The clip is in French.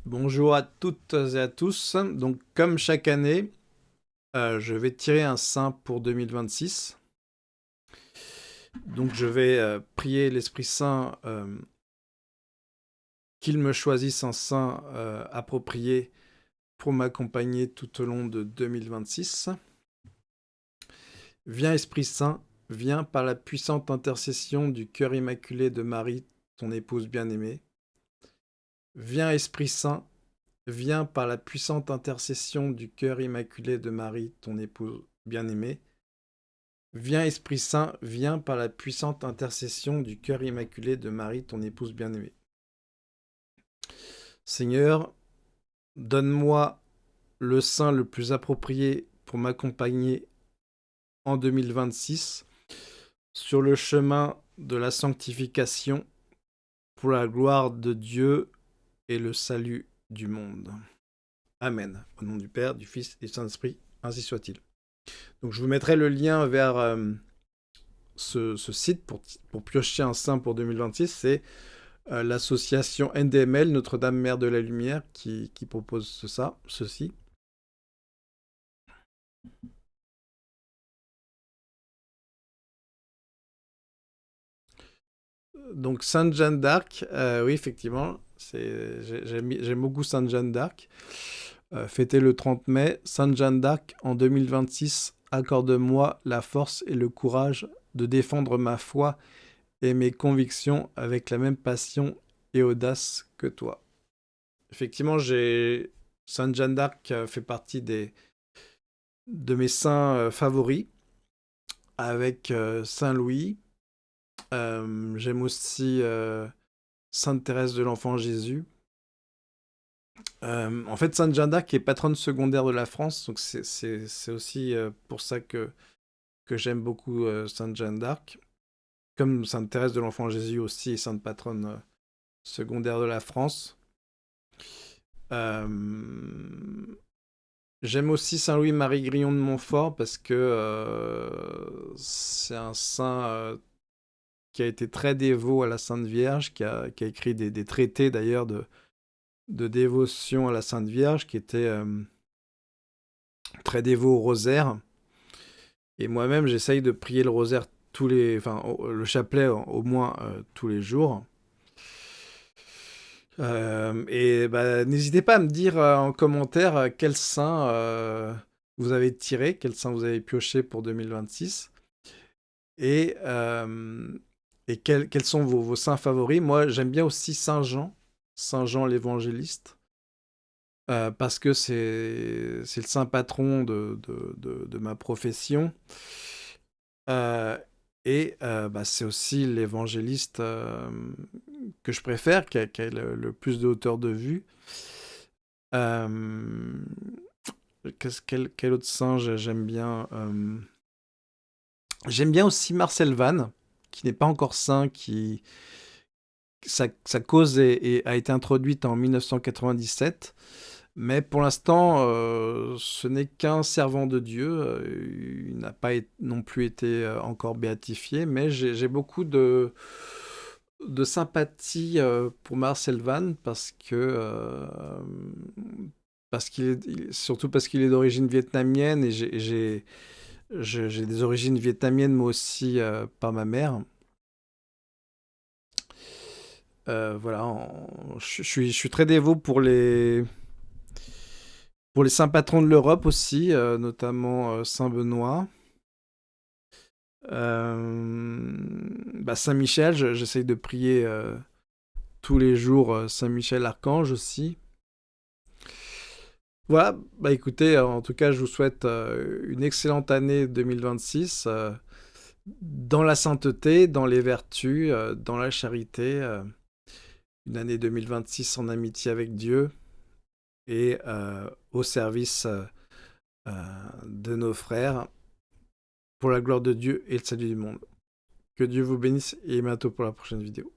Bonjour à toutes et à tous. Donc, comme chaque année, je vais tirer un saint pour 2026. Donc, je vais prier l'Esprit Saint qu'il me choisisse un saint approprié pour m'accompagner tout au long de 2026. Viens, Esprit Saint, viens par la puissante intercession du cœur immaculé de Marie, ton épouse bien-aimée. Viens, Esprit Saint, viens par la puissante intercession du cœur immaculé de Marie, ton épouse bien-aimée. Viens, Esprit Saint, viens par la puissante intercession du cœur immaculé de Marie, ton épouse bien-aimée. Seigneur, donne-moi le saint le plus approprié pour m'accompagner en 2026 sur le chemin de la sanctification pour la gloire de Dieu et le salut du monde. Amen. Au nom du Père, du Fils et du Saint-Esprit, ainsi soit-il. Donc je vous mettrai le lien vers ce site pour piocher un saint pour 2026. C'est l'association NDML, Notre-Dame Mère de la Lumière, qui propose ceci. Donc Sainte Jeanne d'Arc, oui effectivement, j'aime beaucoup Sainte Jeanne d'Arc. Fêté le 30 mai, Sainte Jeanne d'Arc en 2026, accorde-moi la force et le courage de défendre ma foi et mes convictions avec la même passion et audace que toi. Effectivement, Sainte Jeanne d'Arc fait partie de mes saints favoris, avec Saint Louis. J'aime aussi Sainte Thérèse de l'Enfant Jésus. En fait, Sainte Jeanne d'Arc est patronne secondaire de la France, donc c'est aussi pour ça que j'aime beaucoup Sainte Jeanne d'Arc. Comme Sainte Thérèse de l'Enfant Jésus aussi est sainte patronne secondaire de la France. J'aime aussi Saint Louis-Marie Grillon de Montfort parce que c'est un saint qui a été très dévot à la Sainte Vierge, qui a écrit des traités d'ailleurs de dévotion à la Sainte Vierge, qui était très dévot au rosaire. Et moi-même, j'essaye de prier le rosaire le chapelet au moins tous les jours. N'hésitez pas à me dire en commentaire quel saint vous avez tiré, quel saint vous avez pioché pour 2026. Et, euh, et quels sont vos saints favoris. Moi, j'aime bien aussi Saint Jean l'évangéliste, parce que c'est le saint patron de ma profession. C'est aussi l'évangéliste que je préfère, qui a le plus de hauteur de vue. Euh, quel autre saint j'aime bien J'aime bien aussi Marcel Vannes, qui n'est pas encore saint, sa cause a été introduite en 1997. Mais pour l'instant, ce n'est qu'un servant de Dieu. Il n'a pas non plus été encore béatifié, mais j'ai beaucoup de sympathie pour Marcel Vannes surtout parce qu'il est d'origine vietnamienne et j'ai des origines vietnamiennes moi aussi par ma mère. Voilà, je suis très dévot pour les saints patrons de l'Europe aussi, notamment Saint Benoît. Saint Michel, j'essaye de prier tous les jours Saint Michel Archange aussi. Voilà, bah écoutez, en tout cas, je vous souhaite une excellente année 2026 dans la sainteté, dans les vertus, dans la charité. Une année 2026 en amitié avec Dieu et au service de nos frères pour la gloire de Dieu et le salut du monde. Que Dieu vous bénisse et à bientôt pour la prochaine vidéo.